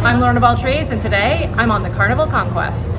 I'm Learn of All Trades, and today I'm on the Carnival Conquest.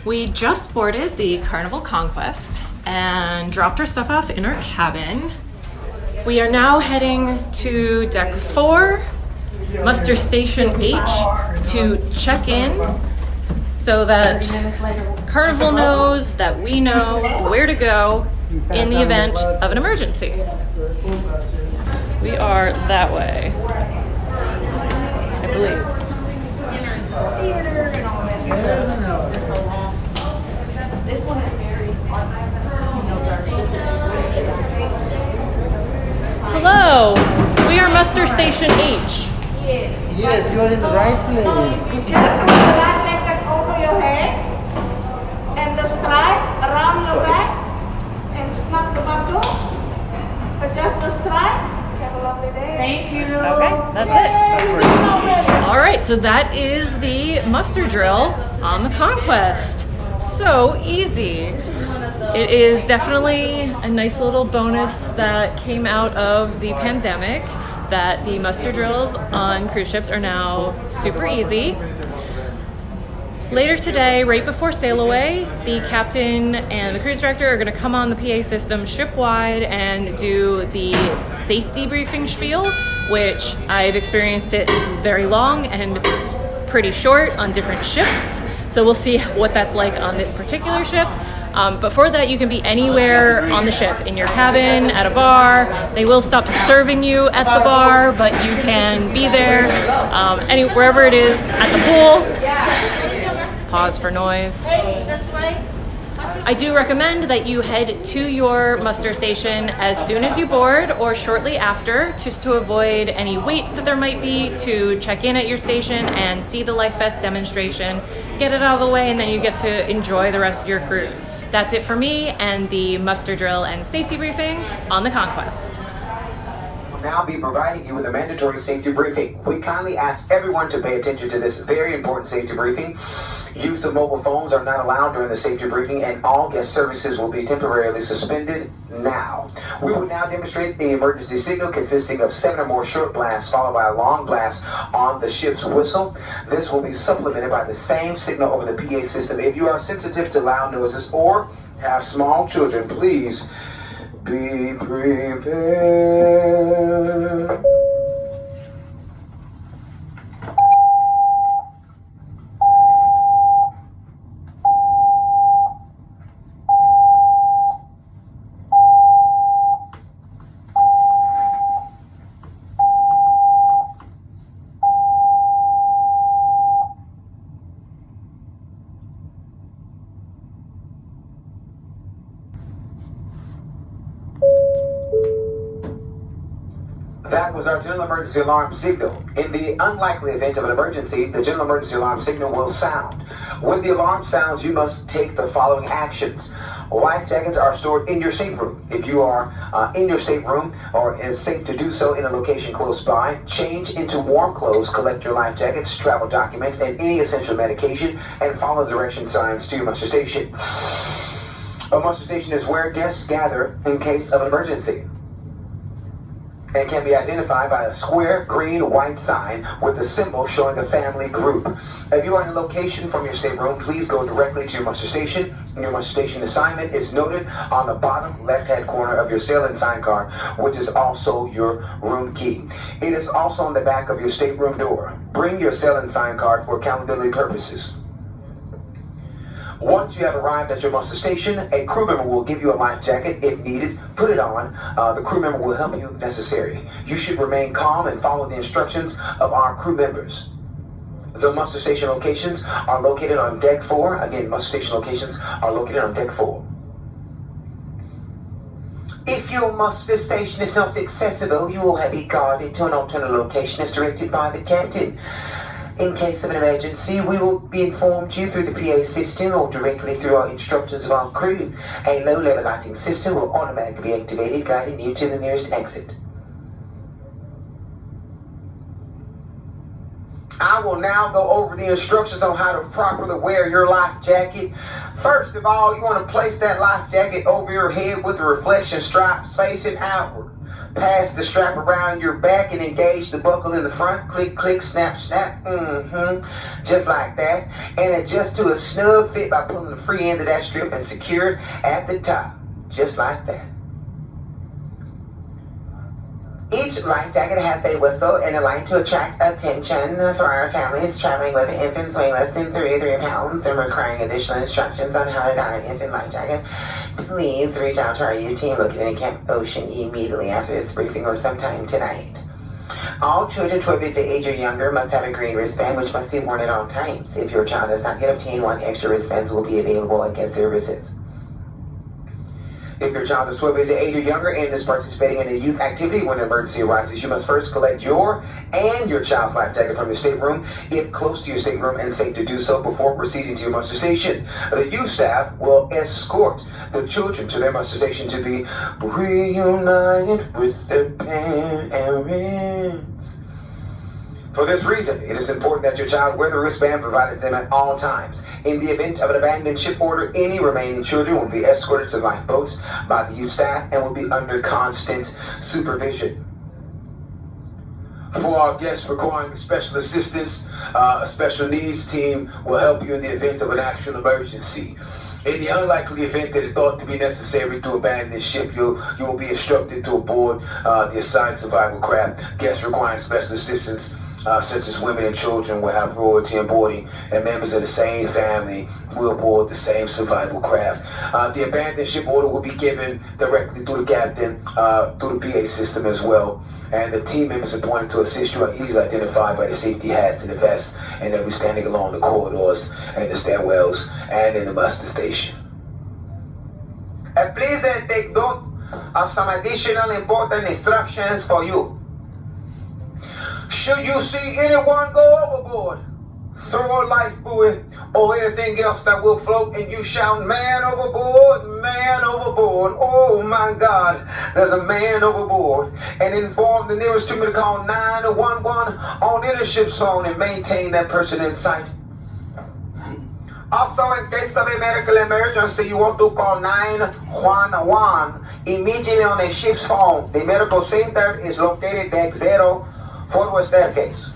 We just boarded the Carnival Conquest and dropped our stuff off in our cabin. We are now heading to deck 4, muster station H, to check in so that Carnival knows that we know where to go in the event of an emergency. We are that way, I believe. Hello, we are muster station H. Yes, you are in the right place. Just put the life jacket over your head and the stripe around your back and snap the buckle. Adjust the stripe. Have a lovely day. Thank you. Okay, that's it. All right, so that is the muster drill on the Conquest. So easy. It is definitely a nice little bonus that came out of the pandemic, that the muster drills on cruise ships are now super easy. Later today, right before sail away, the captain and the cruise director are going to come on the PA system ship-wide and do the safety briefing spiel, which I've experienced it very long and pretty short on different ships. So we'll see what that's like on this particular ship. But for that, you can be anywhere on the ship, in your cabin, at a bar. They will stop serving you at the bar, but you can be there, wherever it is, at the pool. Pause for noise. I do recommend that you head to your muster station as soon as you board or shortly after, just to avoid any waits that there might be, to check in at your station and see the Life Vest demonstration, get it out of the way, and then you get to enjoy the rest of your cruise. That's it for me and the muster drill and safety briefing on the Conquest. Now be providing you with a mandatory safety briefing. We kindly ask everyone to pay attention to this very important safety briefing. Use of mobile phones are not allowed during the safety briefing, and all guest services will be temporarily suspended now. We will now demonstrate the emergency signal consisting of 7 or more short blasts followed by a long blast on the ship's whistle. This will be supplemented by the same signal over the PA system. If you are sensitive to loud noises or have small children, please be prepared. That was our general emergency alarm signal. In the unlikely event of an emergency, the general emergency alarm signal will sound. When the alarm sounds, you must take the following actions. Life jackets are stored in your stateroom. If you are in your stateroom or is safe to do so in a location close by, change into warm clothes, collect your life jackets, travel documents, and any essential medication, and follow direction signs to your muster station. A muster station is where guests gather in case of an emergency. and can be identified by a square green white sign with a symbol showing a family group. If you are in a location from your stateroom, please go directly to your muster station. Your muster station assignment is noted on the bottom left-hand corner of your sail-in sign card, which is also your room key. It is also on the back of your stateroom door. Bring your sail-in sign card for accountability purposes. Once you have arrived at your muster station, a crew member will give you a life jacket if needed. Put it on. The crew member will help you if necessary. You should remain calm and follow the instructions of our crew members. The muster station locations are located on deck 4. Again, muster station locations are located on deck 4. If your muster station is not accessible, you will be guarded to an alternate location as directed by the captain. In case of an emergency, we will be informed you through the PA system or directly through our instructors of our crew. A low-level lighting system will automatically be activated, guiding you to the nearest exit. I will now go over the instructions on how to properly wear your life jacket. First of all, you want to place that life jacket over your head with the reflection stripes facing outward. Pass the strap around your back and engage the buckle in the front. Click, click, snap, snap. Just like that. And adjust to a snug fit by pulling the free end of that strip and secure it at the top. Just like that. Each life jacket has a whistle and a light to attract attention for our families traveling with infants weighing less than 33 pounds and requiring additional instructions on how to don an infant life jacket. Please reach out to our U team located in Camp Ocean immediately after this briefing or sometime tonight. All children 12 years of age or younger must have a green wristband which must be worn at all times. If your child does not yet obtain one, extra wristbands will be available at guest services. If your child is 12 years of age or younger and is participating in a youth activity when an emergency arises, you must first collect your and your child's life jacket from your stateroom, if close to your stateroom and safe to do so, before proceeding to your muster station. The youth staff will escort the children to their muster station to be reunited with their parents. For this reason, it is important that your child wear the wristband provided to them at all times. In the event of an abandoned ship order, any remaining children will be escorted to lifeboats by the youth staff and will be under constant supervision. For our guests requiring special assistance, a special needs team will help you in the event of an actual emergency. In the unlikely event that it thought to be necessary to abandon the ship, you will be instructed to aboard the assigned survival craft. Guests requiring special assistance, such as women and children, will have priority in boarding, and members of the same family will board the same survival craft. The abandoned ship order will be given directly through the captain, through the PA system as well. And the team members appointed to assist you are easily identified by the safety hats and the vests, and they'll be standing along the corridors and the stairwells and in the muster station. And please take note of some additional important instructions for you. Should you see anyone go overboard, throw a life buoy or anything else that will float, and you shout, "Man overboard, man overboard, oh my God, there's a man overboard," and inform the nearest team to call 911 on any ship's phone and maintain that person in sight. Also, in case of a medical emergency, you want to call 911 immediately on a ship's phone. The medical center is located deck 0, forward staircase.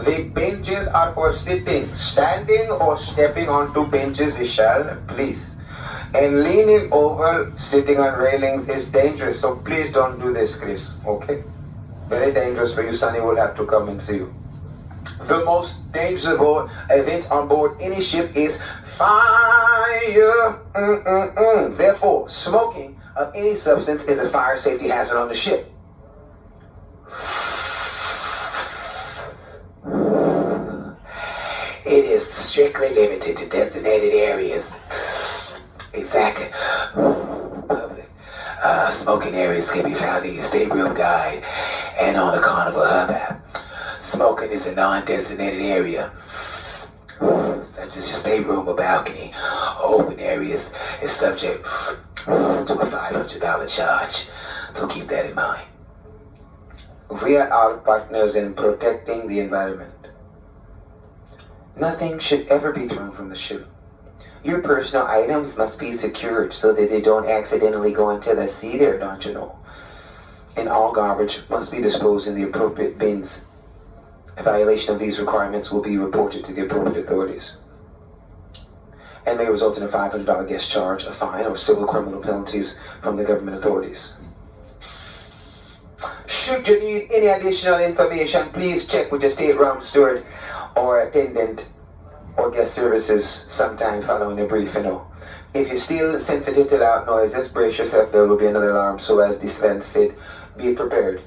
The benches are for sitting. Standing or stepping onto benches, Vishal, please. And leaning over, sitting on railings is dangerous, so please don't do this, Chris, okay? Very dangerous for you. Sonny will have to come and see you. The most dangerous event on board any ship is fire. Therefore, smoking of any substance is a fire safety hazard on the ship. It is strictly limited to designated areas. Exactly. Public smoking areas can be found in your stateroom guide and on the Carnival Hub app. Smoking is a non-designated area, such as your stateroom or balcony or open areas, is subject to a $500 charge. So keep that in mind. We are our partners in protecting the environment. Nothing should ever be thrown from the ship. Your personal items must be secured so that they don't accidentally go into the sea there, don't you know? and all garbage must be disposed in the appropriate bins. A violation of these requirements will be reported to the appropriate authorities and may result in a $500 guest charge, a fine, or civil criminal penalties from the government authorities. Should you need any additional information, please check with your state room steward or attendant or guest services sometime following the brief, If you're still sensitive to loud noise, just brace yourself. There will be another alarm, so as this event said, be prepared.